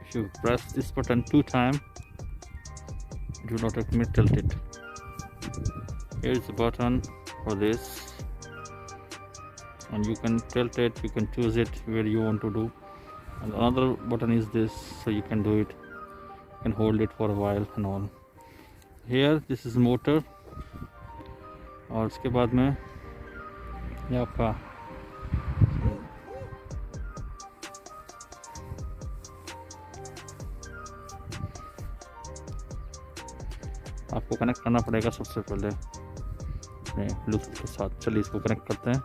If you press this button 2 times, it will automatically tilt it. Here is the button for this, and you can tilt it, you can choose it where you want to do. And another button is this, so you can do it, you can hold it for a while and all. Here this is motor, और उसके बाद में ये आपका आपको connect करना पड़ेगा सबसे पहले अपने ब्लूटूथ के साथ। चलिए इसको कनेक्ट करते हैं।